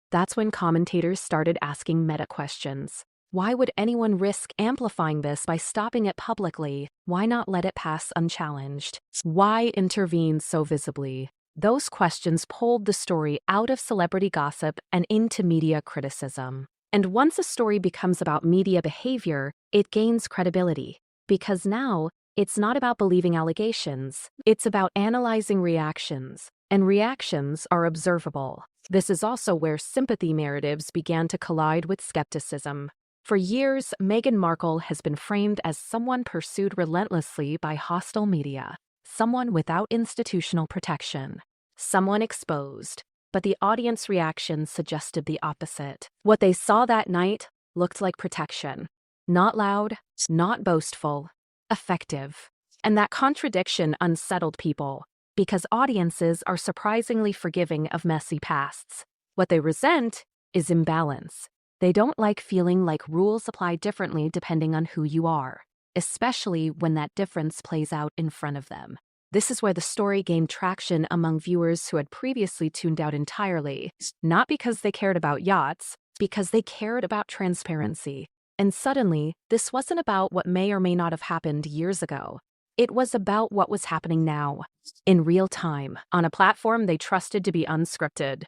That's when commentators started asking meta questions. Why would anyone risk amplifying this by stopping it publicly? Why not let it pass unchallenged? Why intervene so visibly? Those questions pulled the story out of celebrity gossip and into media criticism. And once a story becomes about media behavior, it gains credibility. Because now, it's not about believing allegations, it's about analyzing reactions. And reactions are observable. This is also where sympathy narratives began to collide with skepticism. For years, Meghan Markle has been framed as someone pursued relentlessly by hostile media, someone without institutional protection, someone exposed. But the audience reaction suggested the opposite. What they saw that night looked like protection. Not loud, not boastful, effective. And that contradiction unsettled people, because audiences are surprisingly forgiving of messy pasts. What they resent is imbalance. They don't like feeling like rules apply differently depending on who you are, especially when that difference plays out in front of them. This is where the story gained traction among viewers who had previously tuned out entirely, not because they cared about yachts, because they cared about transparency. And suddenly, this wasn't about what may or may not have happened years ago. It was about what was happening now, in real time, on a platform they trusted to be unscripted.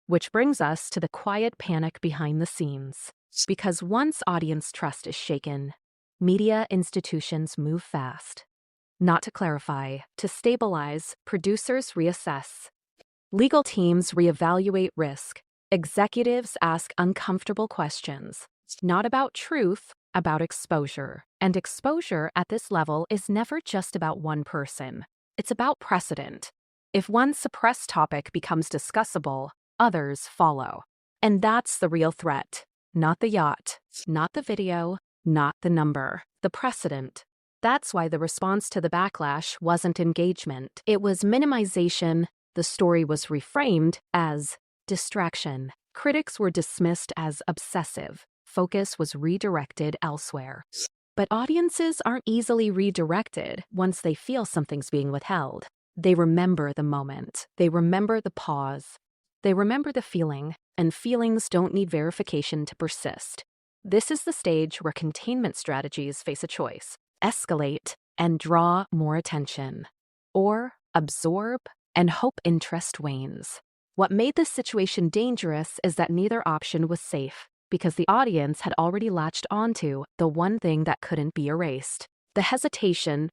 Which brings us to the quiet panic behind the scenes. Because once audience trust is shaken, media institutions move fast. Not to clarify, to stabilize, producers reassess. Legal teams reevaluate risk. Executives ask uncomfortable questions. Not about truth, about exposure. And exposure at this level is never just about one person. It's about precedent. If one suppressed topic becomes discussable, others follow. And that's the real threat. Not the yacht, not the video, not the number. The precedent. That's why the response to the backlash wasn't engagement. It was minimization. The story was reframed as distraction. Critics were dismissed as obsessive. Focus was redirected elsewhere. But audiences aren't easily redirected once they feel something's being withheld. They remember the moment. They remember the pause. They remember the feeling, and feelings don't need verification to persist. This is the stage where containment strategies face a choice: escalate and draw more attention, or absorb and hope interest wanes. What made this situation dangerous is that neither option was safe, because the audience had already latched onto the one thing that couldn't be erased. The hesitation.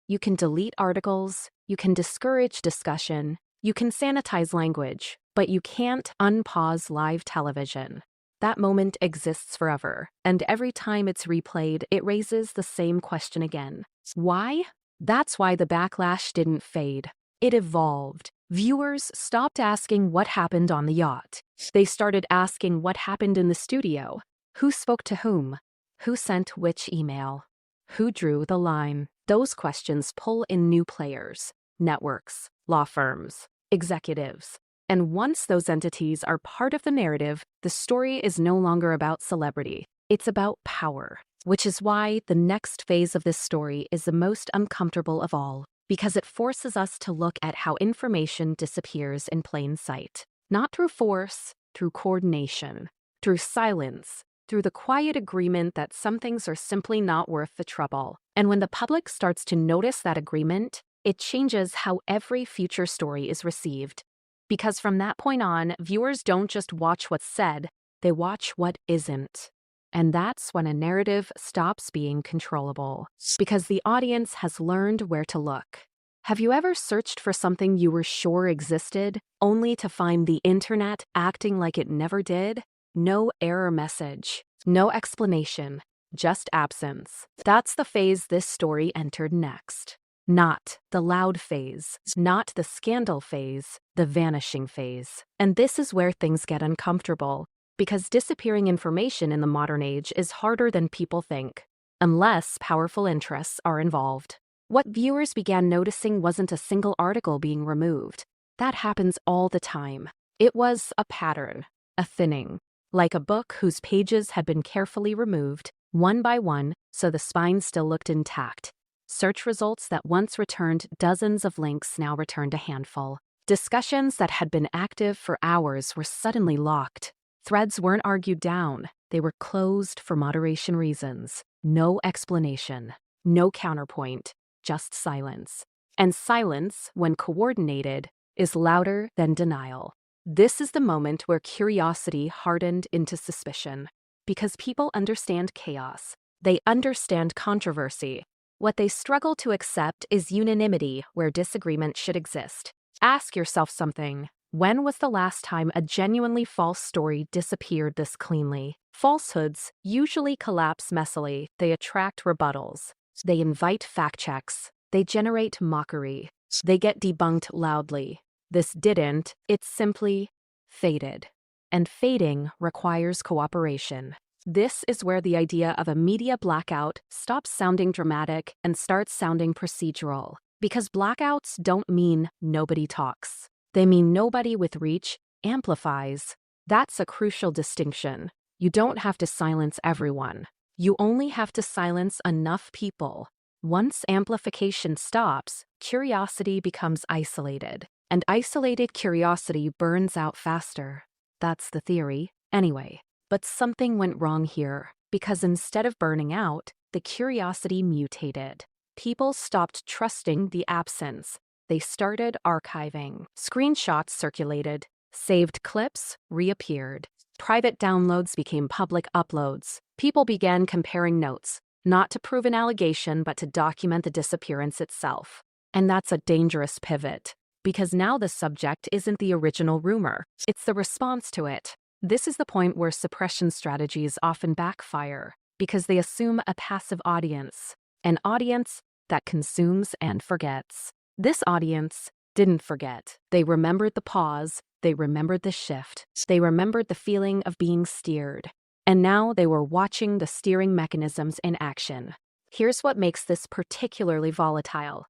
You can delete articles, you can discourage discussion, you can sanitize language, but you can't unpause live television. That moment exists forever, and every time it's replayed, it raises the same question again. Why? That's why the backlash didn't fade. It evolved. Viewers stopped asking what happened on the yacht. They started asking what happened in the studio. Who spoke to whom? Who sent which email? Who drew the line? Those questions pull in new players, networks, law firms, executives. And once those entities are part of the narrative, the story is no longer about celebrity. It's about power, which is why the next phase of this story is the most uncomfortable of all, because it forces us to look at how information disappears in plain sight. Not through force, through coordination, through silence, through the quiet agreement that some things are simply not worth the trouble. And when the public starts to notice that agreement, it changes how every future story is received. Because from that point on, viewers don't just watch what's said, they watch what isn't. And that's when a narrative stops being controllable, because the audience has learned where to look. Have you ever searched for something you were sure existed, only to find the internet acting like it never did? No error message, no explanation, just absence. That's the phase this story entered next. Not the loud phase, not the scandal phase, the vanishing phase. And this is where things get uncomfortable, because disappearing information in the modern age is harder than people think, unless powerful interests are involved. What viewers began noticing wasn't a single article being removed. That happens all the time. It was a pattern, a thinning, like a book whose pages had been carefully removed, one by one, so the spine still looked intact. Search results that once returned dozens of links now returned a handful. Discussions that had been active for hours were suddenly locked. Threads weren't argued down. They were closed for moderation reasons. No explanation, no counterpoint, just silence. And silence, when coordinated, is louder than denial. This is the moment where curiosity hardened into suspicion. Because people understand chaos. They understand controversy. What they struggle to accept is unanimity where disagreement should exist. Ask yourself something. When was the last time a genuinely false story disappeared this cleanly? Falsehoods usually collapse messily. They attract rebuttals. They invite fact checks. They generate mockery. They get debunked loudly. This didn't. It simply faded. And fading requires cooperation. This is where the idea of a media blackout stops sounding dramatic and starts sounding procedural. Because blackouts don't mean nobody talks. They mean nobody with reach amplifies. That's a crucial distinction. You don't have to silence everyone. You only have to silence enough people. Once amplification stops, curiosity becomes isolated. And isolated curiosity burns out faster. That's the theory, anyway. But something went wrong here, because instead of burning out, the curiosity mutated. People stopped trusting the absence. They started archiving. Screenshots circulated. Saved clips reappeared. Private downloads became public uploads. People began comparing notes, not to prove an allegation, but to document the disappearance itself. And that's a dangerous pivot, because now the subject isn't the original rumor. It's the response to it. This is the point where suppression strategies often backfire, because they assume a passive audience, an audience that consumes and forgets. This audience didn't forget. They remembered the pause, they remembered the shift, they remembered the feeling of being steered. And now they were watching the steering mechanisms in action. Here's what makes this particularly volatile.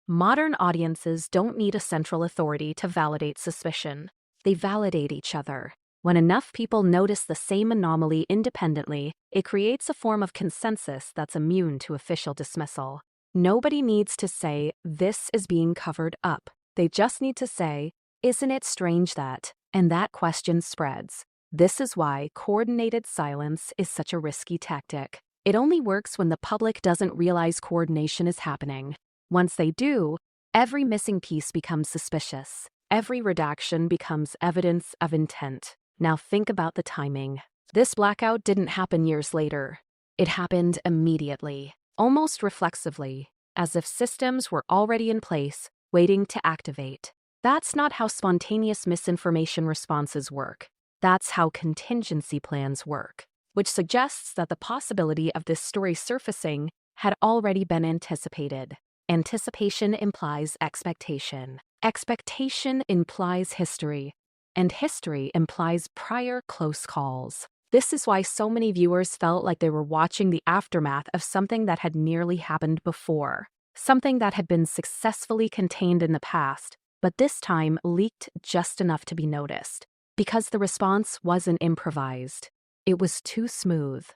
Modern audiences don't need a central authority to validate suspicion. They validate each other. When enough people notice the same anomaly independently, it creates a form of consensus that's immune to official dismissal. Nobody needs to say, this is being covered up. They just need to say, isn't it strange that? And that question spreads. This is why coordinated silence is such a risky tactic. It only works when the public doesn't realize coordination is happening. Once they do, every missing piece becomes suspicious. Every redaction becomes evidence of intent. Now think about the timing. This blackout didn't happen years later. It happened immediately, almost reflexively, as if systems were already in place, waiting to activate. That's not how spontaneous misinformation responses work. That's how contingency plans work, which suggests that the possibility of this story surfacing had already been anticipated. Anticipation implies expectation. Expectation implies history. And history implies prior close calls. This is why so many viewers felt like they were watching the aftermath of something that had nearly happened before, something that had been successfully contained in the past, but this time leaked just enough to be noticed. Because the response wasn't improvised. It was too smooth.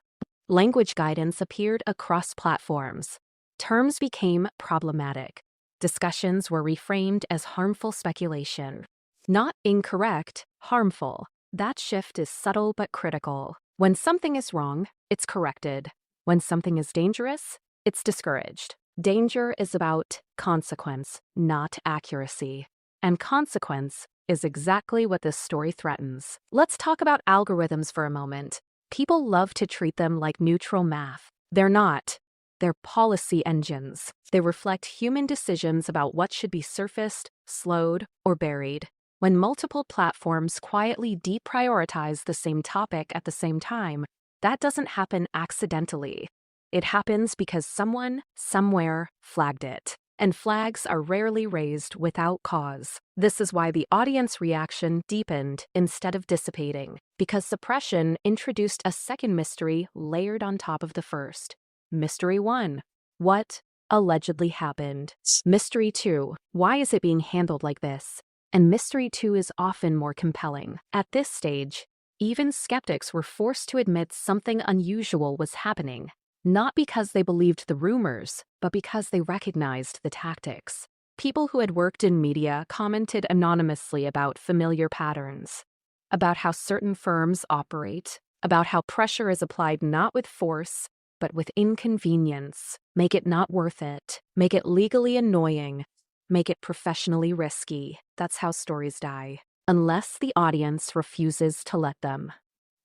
Language guidance appeared across platforms. Terms became problematic. Discussions were reframed as harmful speculation. Not incorrect, harmful. That shift is subtle but critical. When something is wrong, it's corrected. When something is dangerous, it's discouraged. Danger is about consequence, not accuracy. And consequence is exactly what this story threatens. Let's talk about algorithms for a moment. People love to treat them like neutral math. They're not. They're policy engines. They reflect human decisions about what should be surfaced, slowed, or buried. When multiple platforms quietly deprioritize the same topic at the same time, that doesn't happen accidentally. It happens because someone, somewhere, flagged it. And flags are rarely raised without cause. This is why the audience reaction deepened instead of dissipating, because suppression introduced a second mystery layered on top of the first. Mystery 1. What allegedly happened? Mystery 2. Why is it being handled like this? And Mystery 2 is often more compelling. At this stage, even skeptics were forced to admit something unusual was happening. Not because they believed the rumors, but because they recognized the tactics. People who had worked in media commented anonymously about familiar patterns, about how certain firms operate, about how pressure is applied not with force, but with inconvenience. Make it not worth it. Make it legally annoying. Make it professionally risky. That's how stories die. Unless the audience refuses to let them.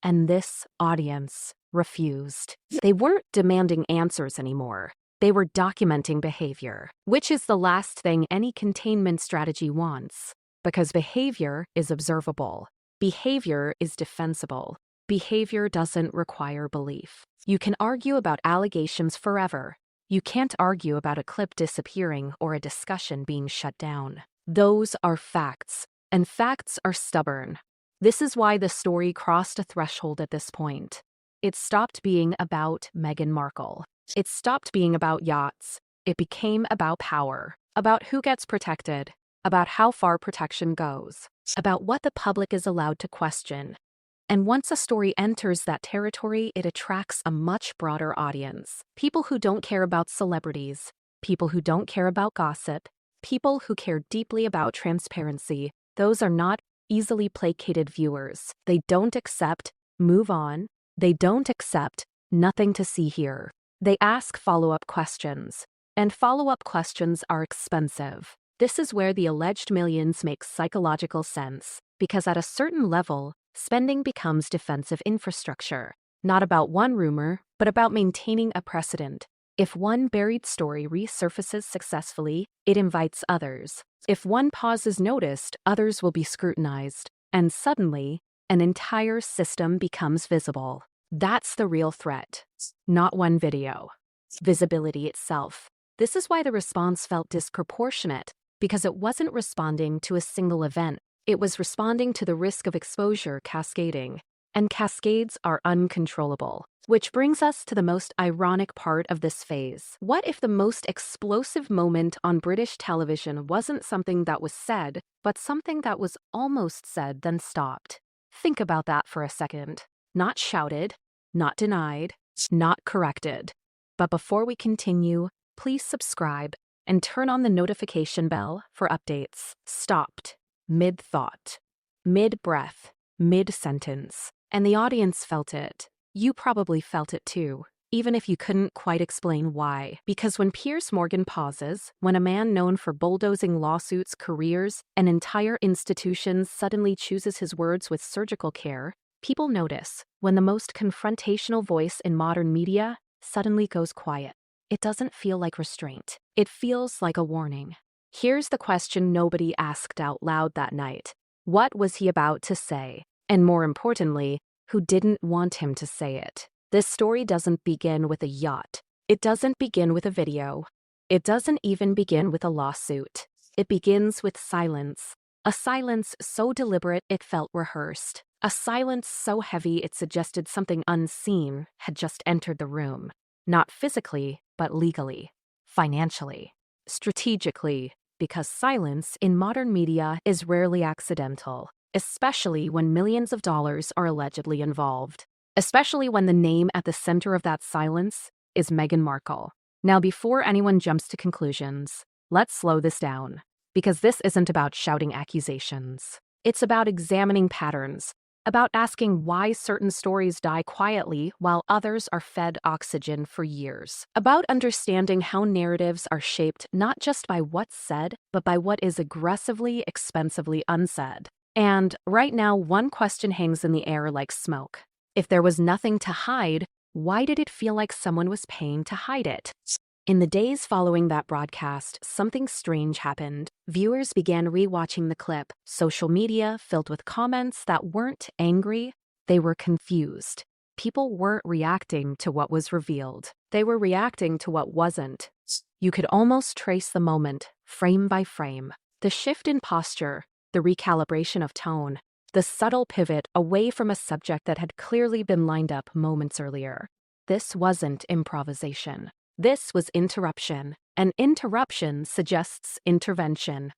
And this audience refused. They weren't demanding answers anymore. They were documenting behavior, which is the last thing any containment strategy wants. Because behavior is observable. Behavior is defensible. Behavior doesn't require belief. You can argue about allegations forever. You can't argue about a clip disappearing or a discussion being shut down. Those are facts, and facts are stubborn. This is why the story crossed a threshold at this point. It stopped being about Meghan Markle. It stopped being about yachts. It became about power, about who gets protected, about how far protection goes, about what the public is allowed to question. And once a story enters that territory, it attracts a much broader audience. People who don't care about celebrities, people who don't care about gossip, people who care deeply about transparency. Those are not easily placated viewers. They don't accept, move on. They don't accept, nothing to see here. They ask follow-up questions. And follow-up questions are expensive. This is where the alleged millions make psychological sense. Because at a certain level, spending becomes defensive infrastructure. Not about one rumor, but about maintaining a precedent. If one buried story resurfaces successfully, it invites others. If one pause is noticed, others will be scrutinized. And suddenly, an entire system becomes visible. That's the real threat. Not one video. Visibility itself. This is why the response felt disproportionate, because it wasn't responding to a single event. It was responding to the risk of exposure cascading. And cascades are uncontrollable. Which brings us to the most ironic part of this phase. What if the most explosive moment on British television wasn't something that was said, but something that was almost said then stopped? Think about that for a second. Not shouted, not denied, not corrected. But before we continue, please subscribe and turn on the notification bell for updates. Stopped. Mid-thought. Mid-breath. Mid-sentence. And the audience felt it. You probably felt it too, even if you couldn't quite explain why. Because when Piers Morgan pauses, when a man known for bulldozing lawsuits, careers, and entire institutions suddenly chooses his words with surgical care, people notice. When the most confrontational voice in modern media suddenly goes quiet, it doesn't feel like restraint. It feels like a warning. Here's the question nobody asked out loud that night. What was he about to say? And more importantly, who didn't want him to say it? This story doesn't begin with a yacht. It doesn't begin with a video. It doesn't even begin with a lawsuit. It begins with silence. A silence so deliberate it felt rehearsed. A silence so heavy it suggested something unseen had just entered the room. Not physically, but legally, financially, strategically, because silence in modern media is rarely accidental, especially when millions of dollars are allegedly involved. Especially when the name at the center of that silence is Meghan Markle. Now, before anyone jumps to conclusions, let's slow this down, because this isn't about shouting accusations. It's about examining patterns, about asking why certain stories die quietly while others are fed oxygen for years, about understanding how narratives are shaped not just by what's said, but by what is aggressively, expensively unsaid. And right now, one question hangs in the air like smoke. If there was nothing to hide, why did it feel like someone was paying to hide it? In the days following that broadcast, something strange happened. Viewers began rewatching the clip, social media filled with comments that weren't angry, they were confused. People weren't reacting to what was revealed. They were reacting to what wasn't. You could almost trace the moment, frame by frame. The shift in posture, the recalibration of tone, the subtle pivot away from a subject that had clearly been lined up moments earlier. This wasn't improvisation. This was interruption, and interruption suggests intervention.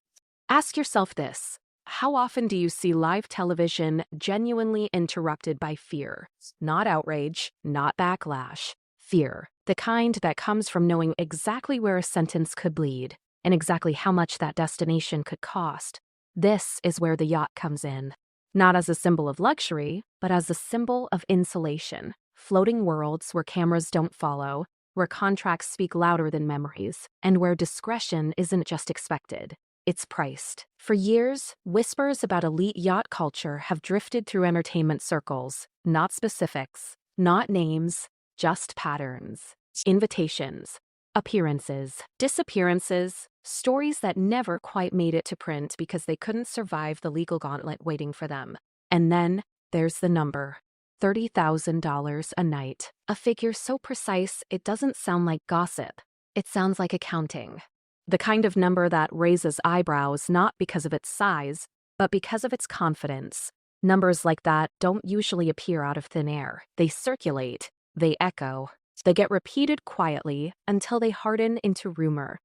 Ask yourself this: how often do you see live television genuinely interrupted by fear? Not outrage, not backlash. Fear, the kind that comes from knowing exactly where a sentence could bleed, and exactly how much that destination could cost. This is where the yacht comes in. Not as a symbol of luxury, but as a symbol of insulation. Floating worlds where cameras don't follow, where contracts speak louder than memories, and where discretion isn't just expected, it's priced. For years, whispers about elite yacht culture have drifted through entertainment circles, not specifics, not names, just patterns, invitations, appearances, disappearances, stories that never quite made it to print because they couldn't survive the legal gauntlet waiting for them. And then there's the number. $30,000 a night. A figure so precise it doesn't sound like gossip. It sounds like accounting. The kind of number that raises eyebrows not because of its size, but because of its confidence. Numbers like that don't usually appear out of thin air. They circulate, they echo, they get repeated quietly until they harden into rumor.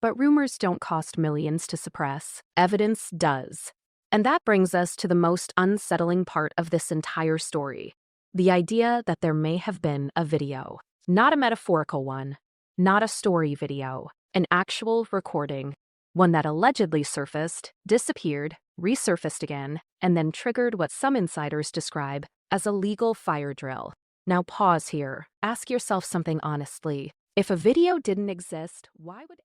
But rumors don't cost millions to suppress. Evidence does. And that brings us to the most unsettling part of this entire story. The idea that there may have been a video. Not a metaphorical one, not a story video, an actual recording, one that allegedly surfaced, disappeared, resurfaced again, and then triggered what some insiders describe as a legal fire drill. Now pause here. Ask yourself something honestly. If a video didn't exist, why would